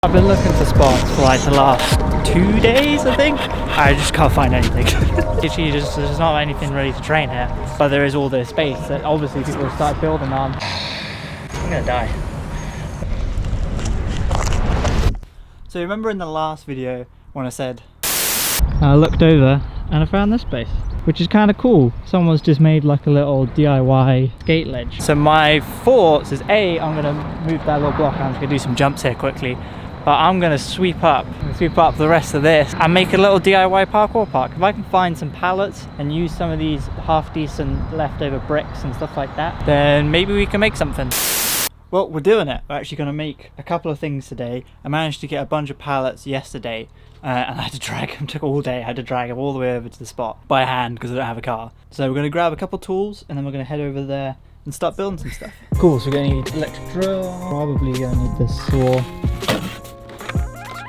I've been looking for spots for like the last 2 days, I think. I just can't find anything. Literally there's not anything ready to train here, but there is all this space that obviously people will start building on. I'm gonna die. So remember in the last video when I said I looked over and I found this space, which is kind of cool. Someone's just made like a little DIY skate ledge. So my thoughts is I'm gonna move that little block. I'm just gonna do some jumps here quickly. But I'm going to sweep up the rest of this and make a little DIY parkour park. If I can find some pallets and use some of these half decent leftover bricks and stuff like that, then maybe we can make something. Well, we're doing it. We're actually going to make a couple of things today. I managed to get a bunch of pallets yesterday and I had to drag them, took all day. I had to drag them all the way over to the spot by hand because I don't have a car. So we're going to grab a couple tools and then we're going to head over there and start building some stuff. Cool, so we're going to need electric drill, probably going to need this saw.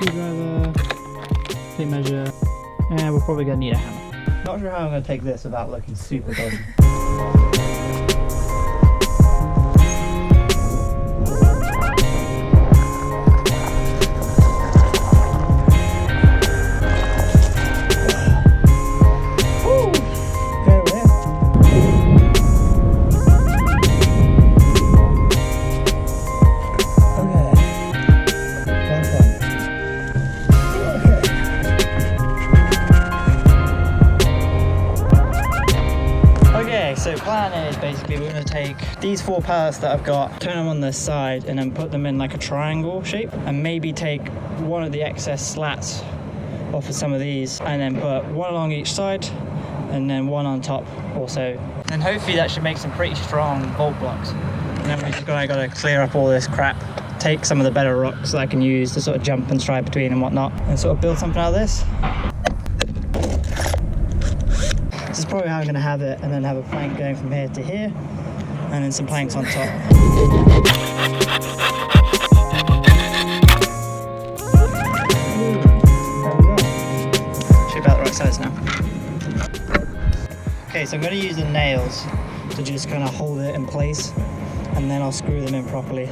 Screwdriver, tape measure, and we're probably going to need a hammer. Not sure how I'm going to take this without looking super dodgy. So plan is basically we're going to take these 4 pallets that I've got, turn them on this side and then put them in like a triangle shape, and maybe take one of the excess slats off of some of these and then put one along each side and then one on top also. And hopefully that should make some pretty strong bolt blocks. And then we just got to clear up all this crap, take some of the better rocks that I can use to sort of jump and stride between and whatnot, and sort of build something out of this. This is probably how I'm going to have it, and then have a plank going from here to here, and then some planks on top. Should be about the right size now. Okay, so I'm going to use the nails to just kind of hold it in place, and then I'll screw them in properly.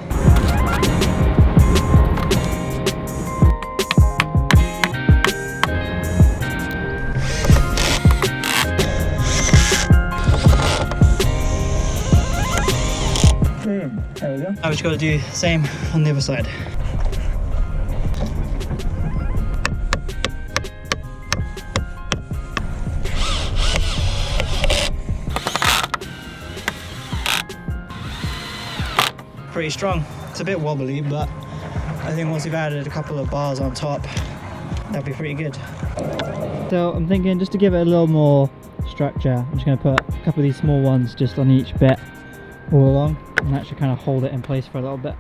There we go. Now we just got to do the same on the other side. Pretty strong. It's a bit wobbly, but I think once we've added a couple of bars on top, that'll be pretty good. So I'm thinking just to give it a little more structure, I'm just going to put a couple of these small ones just on each bit all along, and that should kind of hold it in place for a little bit.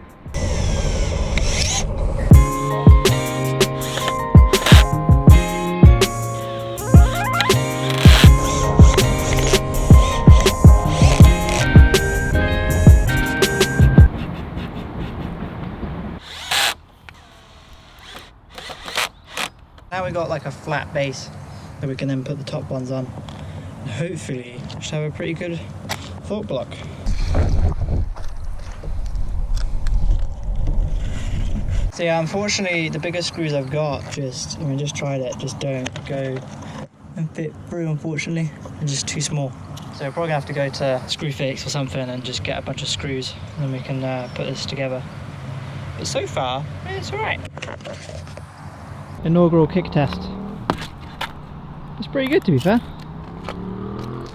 Now we've got like a flat base that we can then put the top ones on, and hopefully should have a pretty good float block. So yeah, unfortunately the bigger screws I've got just tried it, just don't go and fit through, unfortunately. They're just too small. So we're probably gonna have to go to Screw Fix or something and just get a bunch of screws, and then we can put this together. But so far, it's alright. Inaugural kick test. It's pretty good, to be fair.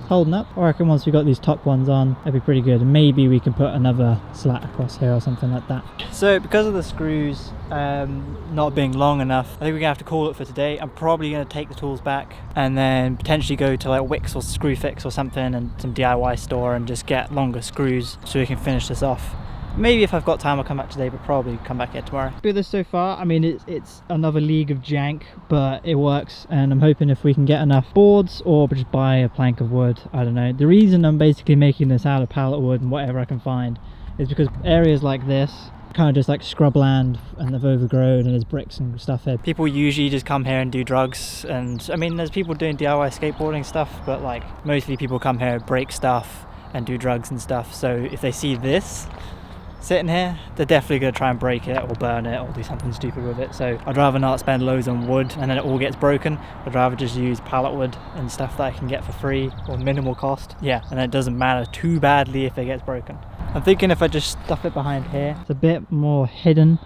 Holding up. I reckon once we got these top ones on, it'd be pretty good, and maybe we can put another slat across here or something like that. So because of the screws not being long enough, I think we're gonna have to call it for today. I'm probably gonna take the tools back and then potentially go to like Wix or Screw Fix or something, and some DIY store, and just get longer screws so we can finish this off. Maybe if I've got time I'll come back today, but probably come back here tomorrow. With this so far, I mean it's another league of jank, but it works, and I'm hoping if we can get enough boards or just buy a plank of wood, I don't know. The reason I'm basically making this out of pallet wood and whatever I can find is because areas like this kind of just like scrubland and they've overgrown and there's bricks and stuff here. People usually just come here and do drugs, and I mean there's people doing DIY skateboarding stuff, but like mostly people come here, break stuff and do drugs and stuff. So if they see this, sitting here, they're definitely going to try and break it or burn it or do something stupid with it. So I'd rather not spend loads on wood and then it all gets broken. I'd rather just use pallet wood and stuff that I can get for free or minimal cost. Yeah, and it doesn't matter too badly if it gets broken. I'm thinking if I just stuff it behind here, it's a bit more hidden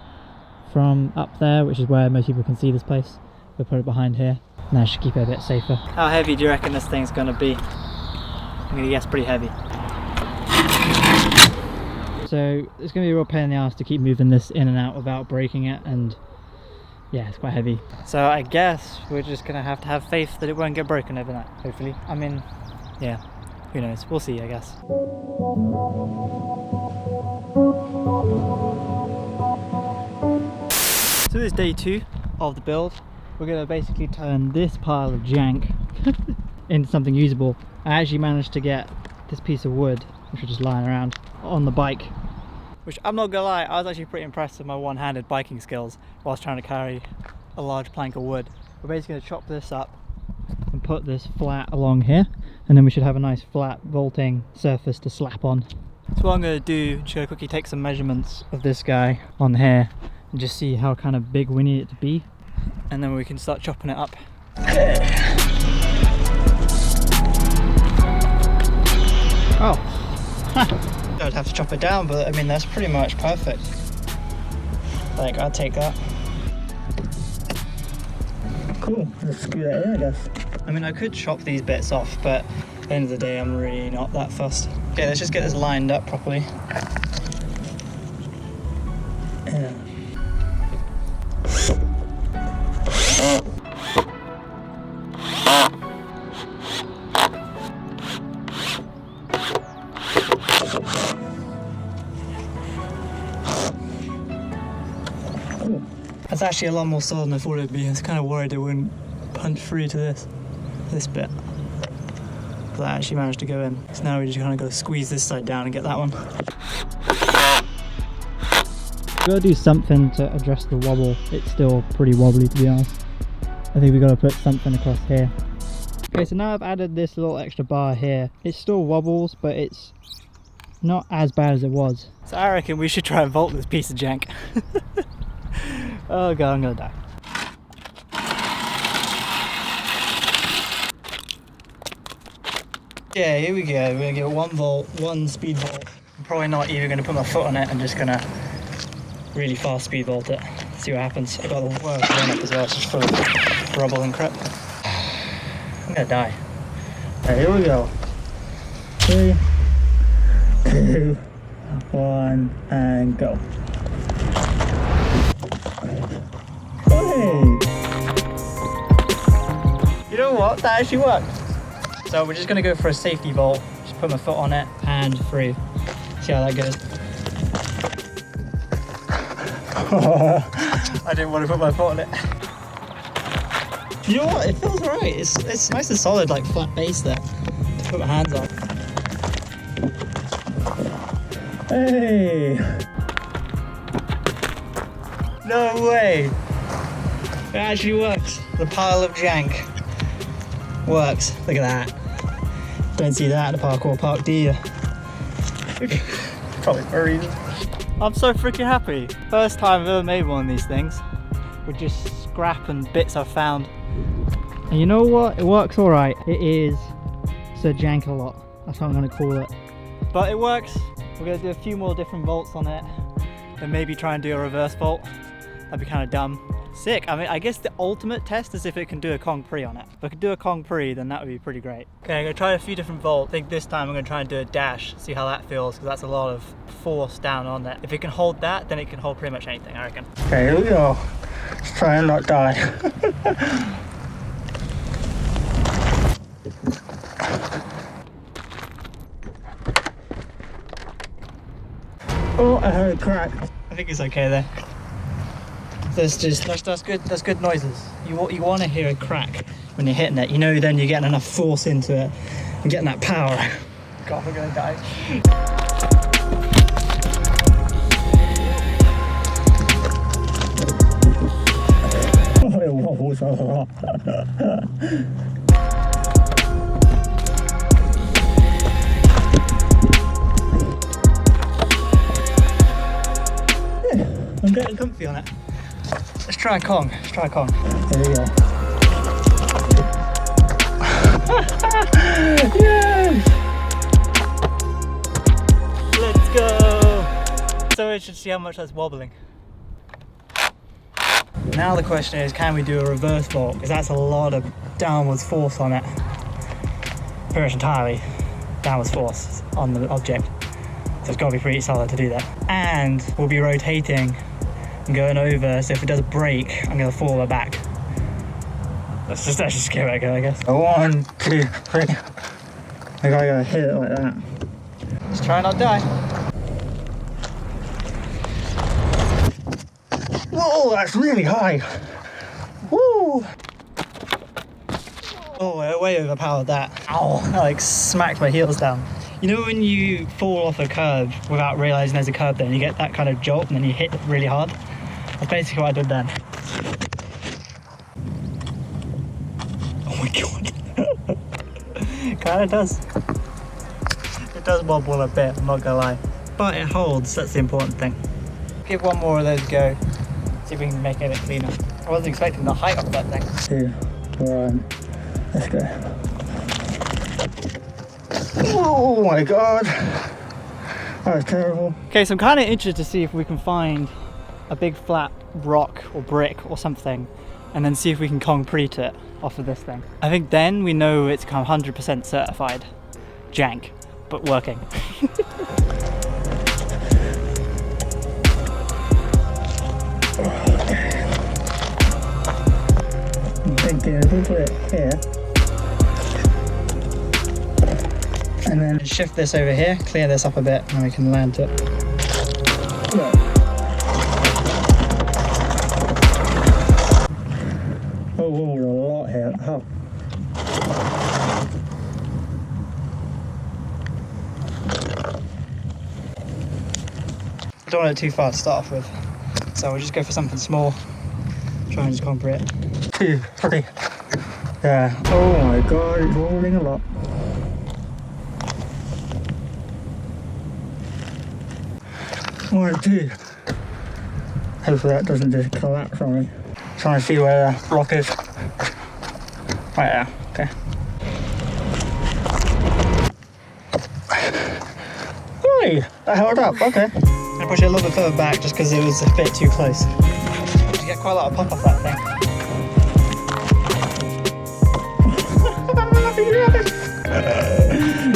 from up there, which is where most people can see this place. We'll put it behind here and that should keep it a bit safer. How heavy do you reckon this thing's going to be? I'm going to guess pretty heavy. So it's going to be a real pain in the ass to keep moving this in and out without breaking it, and yeah, it's quite heavy. So I guess we're just going to have faith that it won't get broken overnight, hopefully. I mean, yeah, who knows, we'll see I guess. So this is day 2 of the build. We're going to basically turn this pile of jank into something usable. I actually managed to get this piece of wood, which was just lying around, on the bike. Which, I'm not gonna lie, I was actually pretty impressed with my one-handed biking skills whilst trying to carry a large plank of wood. We're basically gonna chop this up and put this flat along here, and then we should have a nice flat vaulting surface to slap on. So what I'm gonna do, just gonna quickly take some measurements of this guy on here and just see how kind of big we need it to be, and then we can start chopping it up. Oh. I'd have to chop it down, but I mean that's pretty much perfect. Like, I'd take that. Cool, just screw that in I guess. I mean I could chop these bits off, but at the end of the day I'm really not that fussed. Okay, let's just get this lined up properly. Yeah. That's actually a lot more solid than I thought it would be. I was kind of worried it wouldn't punch through to this bit. But that actually managed to go in. So now we just kind of got to squeeze this side down and get that one. We've got to do something to address the wobble. It's still pretty wobbly, to be honest. I think we've got to put something across here. Okay, so now I've added this little extra bar here. It still wobbles, but it's not as bad as it was. So I reckon we should try and vault this piece of jank. Oh god, I'm gonna die. Yeah, here we go. We're gonna give it 1 volt, 1 speed vault. I'm probably not even gonna put my foot on it. I'm just gonna really fast speed vault it. See what happens. I got the work going up as well. It's just full of rubble and crap. I'm gonna die. Right, here we go. 3, 2, 1, and go. Hey! You know what? That actually worked. So we're just gonna go for a safety vault. Just put my foot on it and through. See how that goes. I didn't want to put my foot on it. You know what? It feels right. It's nice and solid, like flat base there to put my hands on. Hey! No way! It actually works. The pile of jank works. Look at that. Don't see that at the parkour park, do you? Probably for a reason. I'm so freaking happy. First time I've ever made one of these things with just scrap and bits I've found. And you know what? It works alright. It is Sir Jank a lot. That's what I'm going to call it. But it works. We're going to do a few more different vaults on it. And maybe try and do a reverse vault. That'd be kind of dumb. Sick. I mean, I guess the ultimate test is if it can do a Kong Pre on it. If I could do a Kong Pre, then that would be pretty great. Okay, I'm going to try a few different vaults. I think this time I'm going to try and do a dash, see how that feels, because that's a lot of force down on it. If it can hold that, then it can hold pretty much anything, I reckon. Okay, here we go. Let's try and not die. Oh, I heard a crack. I think it's okay there. That's good noises. You want to hear a crack when you're hitting it. You know, then you're getting enough force into it and getting that power. God, we're gonna die. Oh, it wobbles a lot. I'm getting comfy on it. Let's try a Kong. Let's try a Kong. There we go. Yes! Let's go! So we should see how much that's wobbling. Now the question is, can we do a reverse vault? Because that's a lot of downwards force on it. Pretty much entirely downwards force on the object. So it's got to be pretty solid to do that. And we'll be rotating and going over, so if it does break, I'm going to fall back. Let's just give it a go, I guess. 1, 2, 3. I gotta hit it like that. Let's try not die. Whoa, that's really high. Woo! Oh, I way overpowered that. Ow, that like smacked my heels down. You know when you fall off a curb without realising there's a curb there and you get that kind of jolt and then you hit it really hard? That's basically what I did then. Oh my god. Kinda does. It does wobble a bit, I'm not gonna lie. But it holds, that's the important thing. Give one more of those a go. See if we can make it a bit cleaner. I wasn't expecting the height of that thing. 2, 1, let's go. Oh my god. That was terrible. Okay, so I'm kind of interested to see if we can find a big flat rock or brick or something and then see if we can concrete it off of this thing. I think then we know it's kind of 100% certified jank, but working. I'm thinking if we put it here and then shift this over here, clear this up a bit, and then we can land it. Oh, a lot here. Oh. I don't want it too far to start off with, so we'll just go for something small. Try and just conquer it. 2, 3. Yeah. Oh my god, it's rolling a lot. 1, 2. Hopefully that doesn't just collapse on me. Trying to see where the rock is. Right there, okay. Hey, that held up, okay. I'm gonna push it a little bit further back just because it was a bit too close. You get quite a lot of pop off that thing.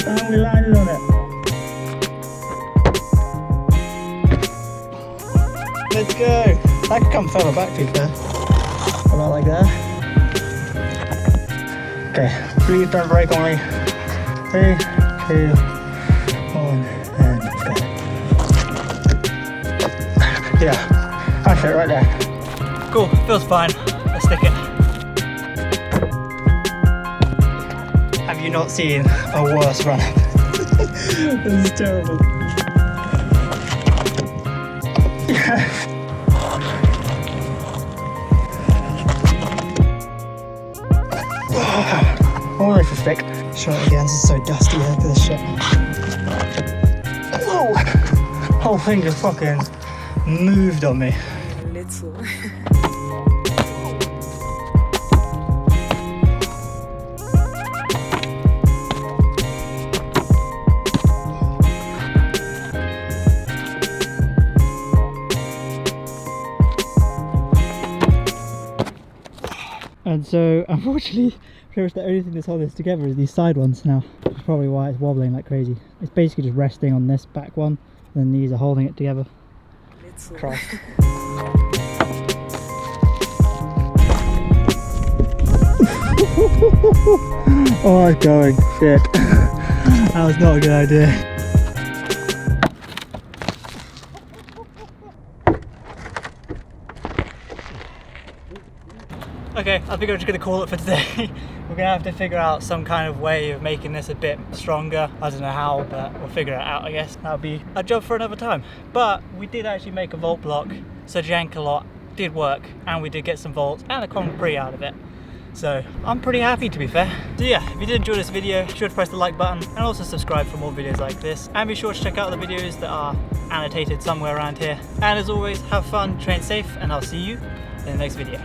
And we landed on it. Let's go. That could come further back, to be fair. About like that. Okay, please don't break on me. 3, 2, 1, and let's go. Yeah, that's it right there. Cool, feels fine. Let's stick it. Have you not seen a worse run? This is terrible. Yes. Oh, this is thick. Try it again, this is so dusty, look at this shit. Whoa! Whole thing just fucking moved on me. Little. And so, unfortunately, pretty much the only thing that's holding this together is these side ones now. That's probably why it's wobbling like crazy. It's basically just resting on this back one, and then these are holding it together. Christ. Oh, it's going. Shit. That was not a good idea. Okay, I think I'm just going to call it for today. We're going to have to figure out some kind of way of making this a bit stronger. I don't know how, but we'll figure it out, I guess. That'll be a job for another time. But we did actually make a vault block, so jank a lot, did work, and we did get some vaults and a concrete out of it. So I'm pretty happy, to be fair. So yeah, if you did enjoy this video, be sure to press the like button and also subscribe for more videos like this. And be sure to check out the videos that are annotated somewhere around here. And as always, have fun, train safe, and I'll see you in the next video.